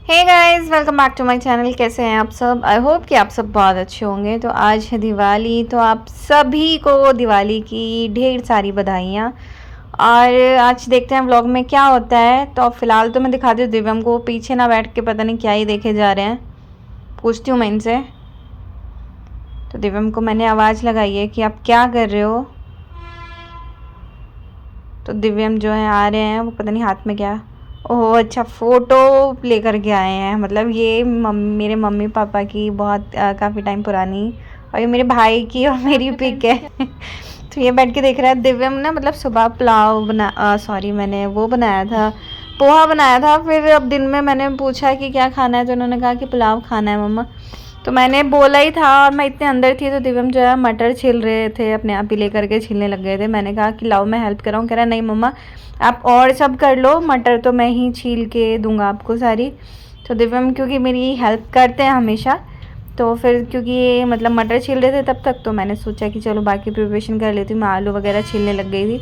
Hey guys, welcome back to my channel. कैसे हैं आप सब? आई होप कि आप सब बहुत अच्छे होंगे। तो आज है दिवाली, तो आप सभी को दिवाली की ढेर सारी बधाइयाँ। और आज देखते हैं व्लॉग में क्या होता है। तो फिलहाल तो मैं दिखाती हूँ दिव्यम को, पीछे ना बैठ के पता नहीं क्या ही देखे जा रहे हैं। पूछती हूँ मैं इनसे। तो दिव्यम को मैंने आवाज़ लगाई है कि आप क्या कर रहे हो। तो दिव्यम जो है आ रहे हैं, वो पता नहीं हाथ में क्या। ओह अच्छा, फ़ोटो लेकर के आए हैं। मतलब ये मेरे मम्मी पापा की बहुत काफ़ी टाइम पुरानी, और ये मेरे भाई की और मेरी पिक है। तो ये बैठ के देख रहा है। दिव्यम ना मतलब सुबह पुलाव सॉरी, मैंने वो बनाया था, पोहा बनाया था। फिर अब दिन में मैंने पूछा कि क्या खाना है, तो उन्होंने कहा कि पुलाव खाना है मम्मा। तो मैंने बोला ही था, और मैं इतने अंदर थी तो दिव्यम जो है मटर छील रहे थे, अपने आप ही लेकर के छीलने लग गए थे। मैंने कहा कि लाओ मैं हेल्प कर रहा हूँ। कह रहा नहीं मम्मा आप और सब कर लो, मटर तो मैं ही छील के दूंगा आपको सारी। तो दिव्यम क्योंकि मेरी हेल्प करते हैं हमेशा, तो फिर क्योंकि ये मतलब मटर छील रहे थे तब तक, तो मैंने सोचा कि चलो बाकी प्रिपरेशन कर लेती हूँ। मैं आलू वगैरह छीलने लग गई थी,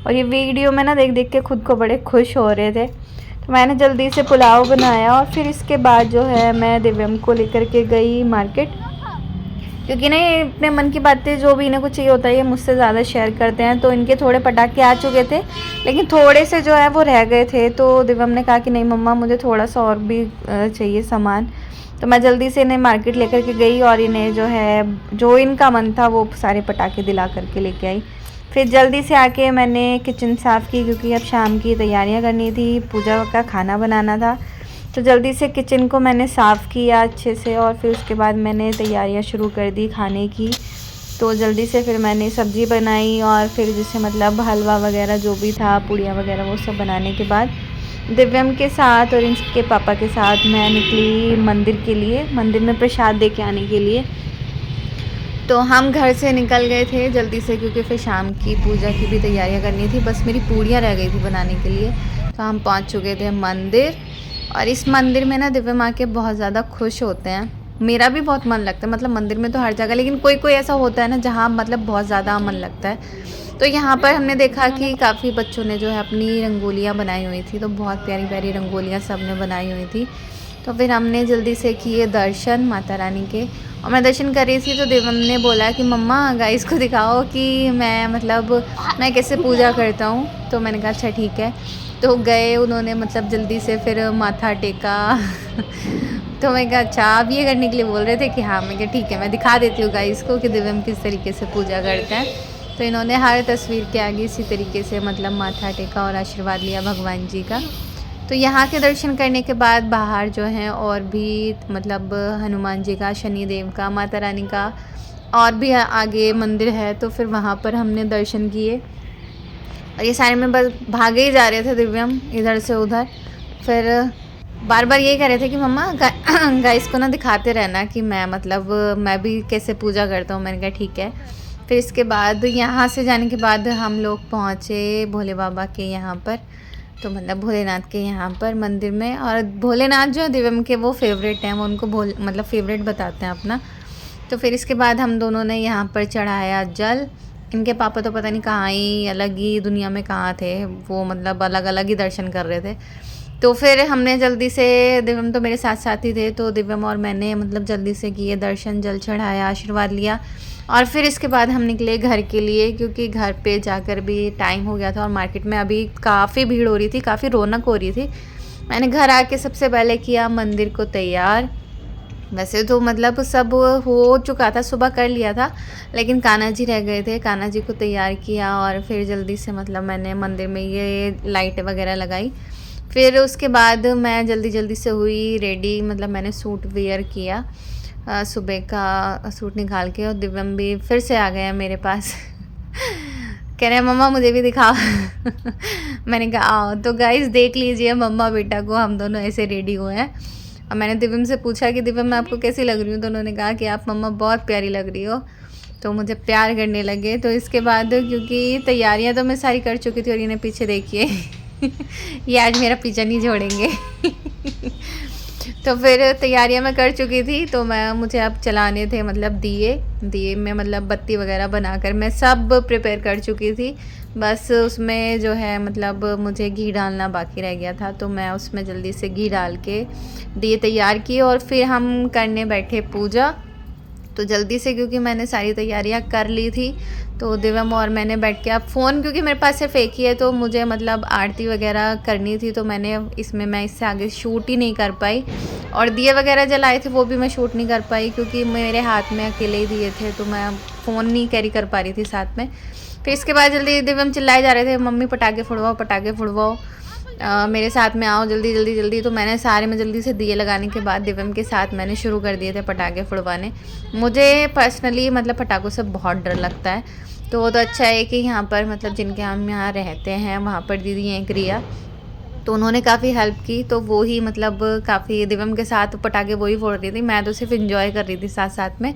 और ये वीडियो में ना देख देख के खुद को बड़े खुश हो रहे थे। तो मैंने जल्दी से पुलाव बनाया, और फिर इसके बाद जो है मैं दिव्यम को लेकर के गई मार्केट। क्योंकि ना ये अपने मन की बातें जो भी इन्हें कुछ चाहिए होता है ये मुझसे ज़्यादा शेयर करते हैं। तो इनके थोड़े पटाखे आ चुके थे, लेकिन थोड़े से जो है वो रह गए थे। तो दिव्यम ने कहा कि नहीं मम्मा मुझे थोड़ा सा और भी चाहिए सामान। तो मैं जल्दी से इन्हें मार्केट लेकर के गई, और इन्हें जो है जो इनका मन था वो सारे पटाखे दिला करके लेके आई। फिर जल्दी से आके मैंने किचन साफ़ की, क्योंकि अब शाम की तैयारियां करनी थी, पूजा का खाना बनाना था। तो जल्दी से किचन को मैंने साफ़ किया अच्छे से, और फिर उसके बाद मैंने तैयारियां शुरू कर दी खाने की। तो जल्दी से फिर मैंने सब्ज़ी बनाई, और फिर जैसे मतलब हलवा वगैरह जो भी था, पूड़ियाँ वगैरह, वो सब बनाने के बाद दिव्यम के साथ और इनके पापा के साथ मैं निकली मंदिर के लिए, मंदिर में प्रसाद दे के आने के लिए। तो हम घर से निकल गए थे जल्दी से, क्योंकि फिर शाम की पूजा की भी तैयारियां करनी थी। बस मेरी पूड़ियाँ रह गई थी बनाने के लिए। तो हम पहुंच चुके थे मंदिर, और इस मंदिर में ना दिव्य माँ के बहुत ज़्यादा खुश होते हैं। मेरा भी बहुत मन लगता है, मतलब मंदिर में तो हर जगह, लेकिन कोई कोई ऐसा होता है ना जहाँ मतलब बहुत ज़्यादा मन लगता है। तो यहाँ पर हमने देखा कि काफ़ी बच्चों ने जो है अपनी रंगोलियाँ बनाई हुई थी। तो बहुत प्यारी प्यारी रंगोलियाँ सब ने बनाई हुई थी। तो फिर हमने जल्दी से किए दर्शन माता रानी के। और मैं दर्शन कर रही थी तो देवम ने बोला कि मम्मा गाइस को दिखाओ कि मैं मतलब मैं कैसे पूजा करता हूँ। तो मैंने कहा अच्छा ठीक है। तो गए उन्होंने, मतलब जल्दी से फिर माथा टेका। तो मैं कहा अच्छा आप ये करने के लिए बोल रहे थे कि हाँ। मैं कहा ठीक है, मैं दिखा देती हूँ गाइस को कि दिव्यम किस तरीके से पूजा करते हैं। तो इन्होंने हर तस्वीर के आगे इसी तरीके से मतलब माथा टेका और आशीर्वाद लिया भगवान जी का। तो यहाँ के दर्शन करने के बाद बाहर जो हैं और भी मतलब हनुमान जी का, शनि देव का, माता रानी का, और भी आगे मंदिर है। तो फिर वहाँ पर हमने दर्शन किए, और ये सारे में बस भागे ही जा रहे थे दिव्यम इधर से उधर। फिर बार बार यही कह रहे थे कि मम्मा गाइस को ना दिखाते रहना कि मैं मतलब मैं भी कैसे पूजा करता हूँ। मैंने कहा ठीक है। फिर इसके बाद यहाँ से जाने के बाद हम लोग पहुँचे भोले बाबा के यहाँ पर, तो मतलब भोलेनाथ के यहाँ पर मंदिर में। और भोलेनाथ जो दिव्यम के वो फेवरेट हैं, वो उनको मतलब फेवरेट बताते हैं अपना। तो फिर इसके बाद हम दोनों ने यहाँ पर चढ़ाया जल। इनके पापा तो पता नहीं कहाँ ही अलग ही दुनिया में कहाँ थे, वो मतलब अलग अलग ही दर्शन कर रहे थे। तो फिर हमने जल्दी से, दिव्यम तो मेरे साथ साथ ही थे, तो दिव्यम और मैंने मतलब जल्दी से किए दर्शन, जल चढ़ाया, आशीर्वाद लिया। और फिर इसके बाद हम निकले घर के लिए, क्योंकि घर पे जाकर भी टाइम हो गया था, और मार्केट में अभी काफ़ी भीड़ हो रही थी, काफ़ी रौनक हो रही थी। मैंने घर आके सबसे पहले किया मंदिर को तैयार। वैसे तो मतलब सब हो चुका था, सुबह कर लिया था, लेकिन कान्हा जी रह गए थे। कान्हा जी को तैयार किया, और फिर जल्दी से मतलब मैंने मंदिर में ये लाइट वगैरह लगाई। फिर उसके बाद मैं जल्दी जल्दी से हुई रेडी, मतलब मैंने सूट वेयर किया, सुबह का सूट निकाल के। और दिव्यम भी फिर से आ गया मेरे पास। कह रहे हैं मम्मा मुझे भी दिखाओ। मैंने कहा आओ। तो गाइस देख लीजिए मम्मा बेटा को, हम दोनों ऐसे रेडी हुए हैं। और मैंने दिव्यम से पूछा कि दिव्यम मैं आपको कैसी लग रही हूँ, तो उन्होंने कहा कि आप मम्मा बहुत प्यारी लग रही हो। तो मुझे प्यार करने लगे। तो इसके बाद क्योंकि तैयारियां तो मैं सारी कर चुकी थी, और इन्हें पीछे देखिए। ये आज मेरा पीछा नहीं छोड़ेंगे। तो फिर तैयारियां मैं कर चुकी थी, तो मुझे अब चलाने थे मतलब दिए में मतलब बत्ती वगैरह बनाकर मैं सब प्रिपेयर कर चुकी थी। बस उसमें जो है मतलब मुझे घी डालना बाकी रह गया था, तो मैं उसमें जल्दी से घी डाल के दिए तैयार किए और फिर हम करने बैठे पूजा। तो जल्दी से क्योंकि मैंने सारी तैयारियां कर ली थी, तो दिव्यम और मैंने बैठ के, अब फ़ोन क्योंकि मेरे पास सिर्फ एक ही है, तो मुझे मतलब आरती वगैरह करनी थी, तो मैं इससे आगे शूट ही नहीं कर पाई। और दिए वगैरह जलाए थे वो भी मैं शूट नहीं कर पाई क्योंकि मेरे हाथ में अकेले ही दिए थे, तो मैं फ़ोन नहीं कैरी कर पा रही थी साथ में। फिर इसके बाद जल्दी दिव्यम चिल्लाए जा रहे थे, मम्मी पटाखे फुड़वाओ, पटाखे फुड़वाओ, मेरे साथ में आओ जल्दी जल्दी जल्दी। तो मैंने सारे में जल्दी से दिए लगाने के बाद दिव्यम के साथ मैंने शुरू कर दिए थे पटाखे फुड़वाने। मुझे पर्सनली मतलब पटाखों से बहुत डर लगता है, तो वो तो अच्छा है कि यहाँ पर मतलब जिनके हम यहाँ रहते हैं वहाँ पर दीदी हैं एक रिया, तो उन्होंने काफ़ी हेल्प की, तो वो ही मतलब काफ़ी दिव्यम के साथ पटाखे वो ही फोड़ रही थी, मैं तो सिर्फ इंजॉय कर रही थी साथ साथ में।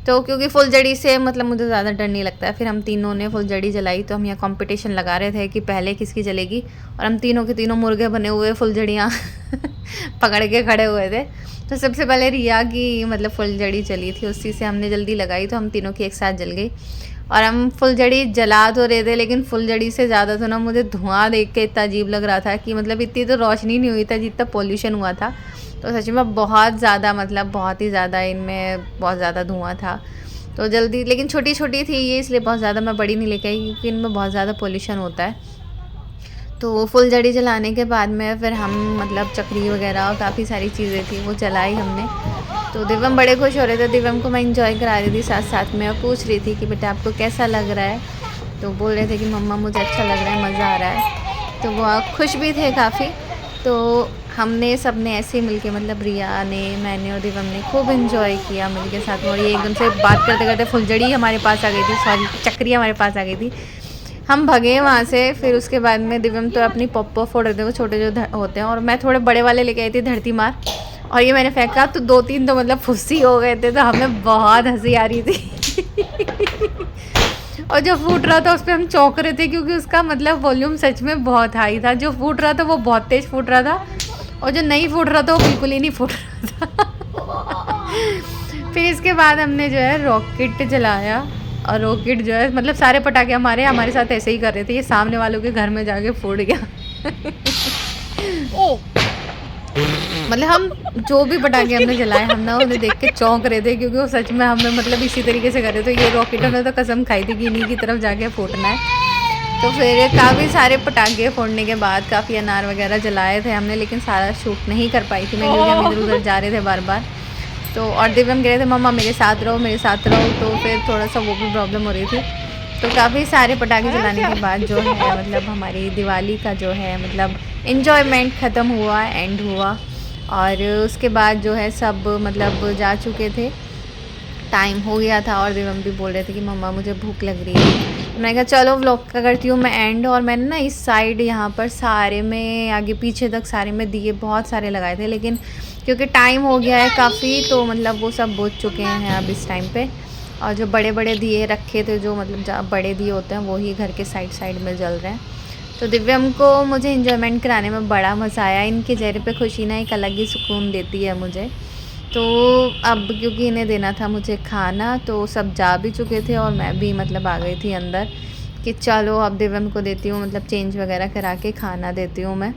तो क्योंकि फुलझड़ी से मतलब मुझे ज़्यादा डर नहीं लगता है। फिर हम तीनों ने फुलझड़ी जलाई, तो हम यहाँ कंपटीशन लगा रहे थे कि पहले किसकी जलेगी, और हम तीनों के तीनों मुर्गे बने हुए फुलझड़ियाँ पकड़ के खड़े हुए थे। तो सबसे पहले रिया की मतलब फुलझड़ी चली थी, उसी से हमने जल्दी लगाई, तो हम तीनों की एक साथ जल गई। और हम फुलझड़ी जला तो रहे थे, लेकिन फुलझड़ी से ज़्यादा तो ना मुझे धुआं देख के इतना अजीब लग रहा था कि मतलब इतनी तो रोशनी नहीं हुई था जितना पोल्यूशन हुआ था। तो सच में बहुत ज़्यादा मतलब बहुत ही ज़्यादा इनमें बहुत ज़्यादा धुआं था। तो जल्दी, लेकिन छोटी छोटी थी ये, इसलिए बहुत ज़्यादा मैं बड़ी नहीं लेके आई क्योंकि इनमें बहुत ज़्यादा पोल्यूशन होता है। तो फुलझड़ी जलाने के बाद में फिर हम मतलब चकरी वगैरह और काफ़ी सारी चीज़ें थी वो जलाई हमने। तो दिव्यम बड़े खुश हो रहे थे, दिव्यम को मैं इंजॉय करा रही थी साथ साथ में, और पूछ रही थी कि बेटा आपको कैसा लग रहा है, तो बोल रहे थे कि मम्मा मुझे अच्छा लग रहा है, मज़ा आ रहा है। तो वो खुश भी थे काफ़ी। तो हमने सब ने ऐसे ही मिलके मतलब रिया ने, मैंने और दिव्यम ने खूब इन्जॉय किया मिलके साथ में। और ये एकदम से बात करते करते फुलझड़ी हमारे पास आ गई थी, सॉरी चक्री हमारे पास आ गई थी। हम भगे वहाँ से। फिर उसके बाद में दिव्यम तो अपनी पॉपो फोड़ रहे थे, वो छोटे जो होते हैं, और मैं थोड़े बड़े वाले लेके आई थी धरती मार, और ये मैंने फेंका तो 2-3 तो मतलब फुस्सी हो गए थे, तो हमें बहुत हंसी आ रही थी। और जो फूट रहा था उस पर हम चौंक रहे थे क्योंकि उसका मतलब वॉल्यूम सच में बहुत हाई था। जो फूट रहा था वो बहुत तेज़ फूट रहा था, और जो नहीं फूट रहा था वो बिल्कुल ही नहीं फूट रहा था। फिर इसके बाद हमने जो है रॉकेट जलाया, और रॉकेट जो है मतलब सारे पटाखे हमारे साथ ऐसे ही कर रहे थे, ये सामने वालों के घर में जाके फूट गया। मतलब हम जो भी पटाखे हमने जलाए, हम ना उन्हें देख के चौंक रहे थे क्योंकि वो सच में हमें मतलब इसी तरीके से कर रहे थे। ये रॉकेटों ने तो कसम खाई थी कि इन्हीं की तरफ जाके फूटना है। तो फिर काफ़ी सारे पटाखे फोड़ने के बाद काफ़ी अनार वगैरह जलाए थे हमने, लेकिन सारा शूट नहीं कर पाई थी मैं क्योंकि हम इधर उधर जा रहे थे बार बार। तो और दिव्यम कह रहे थे मम्मा मेरे साथ रहो मेरे साथ रहो, तो फिर थोड़ा सा वो भी प्रॉब्लम हो रही थी। तो काफ़ी सारे पटाखे जलाने के बाद जो है मतलब हमारी दिवाली का जो है मतलब इन्जॉयमेंट ख़त्म हुआ, एंड हुआ। और उसके बाद जो है सब मतलब जा चुके थे, टाइम हो गया था, और दिव्यम भी बोल रहे थे कि मम्मा मुझे भूख लग रही है। मैंने कहा चलो व्लॉग का करती हूँ मैं एंड। और मैंने ना इस साइड यहाँ पर सारे में आगे पीछे तक सारे में दिए बहुत सारे लगाए थे, लेकिन क्योंकि टाइम हो गया है काफ़ी, तो मतलब वो सब बुझ चुके हैं अब इस टाइम पे। और जो बड़े बड़े दिए रखे थे, जो मतलब जहाँ बड़े दिए होते हैं, वही घर के साइड साइड में जल रहे हैं। तो दिव्यम को मुझे इंजॉयमेंट कराने में बड़ा मज़ा आया। इनके चेहरे पे खुशी ना एक अलग ही सुकून देती है मुझे। तो अब क्योंकि इन्हें देना था मुझे खाना, तो सब जा भी चुके थे और मैं भी मतलब आ गई थी अंदर कि चलो अब दिव्यम को देती हूँ मतलब चेंज वगैरह करा के खाना देती हूँ मैं।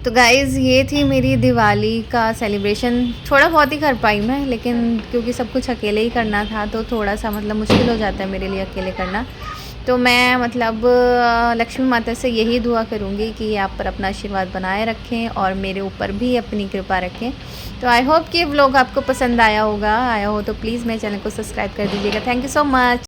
तो गाइज़ ये थी मेरी दिवाली का सेलिब्रेशन। थोड़ा बहुत ही कर पाई मैं, लेकिन क्योंकि सब कुछ अकेले ही करना था तो थोड़ा सा मतलब मुश्किल हो जाता है मेरे लिए अकेले करना। तो मैं मतलब लक्ष्मी माता से यही दुआ करूँगी कि आप पर अपना आशीर्वाद बनाए रखें और मेरे ऊपर भी अपनी कृपा रखें। तो आई होप कि व्लॉग आपको पसंद आया होगा। आया हो तो प्लीज़ मेरे चैनल को सब्सक्राइब कर दीजिएगा। Thank you so much.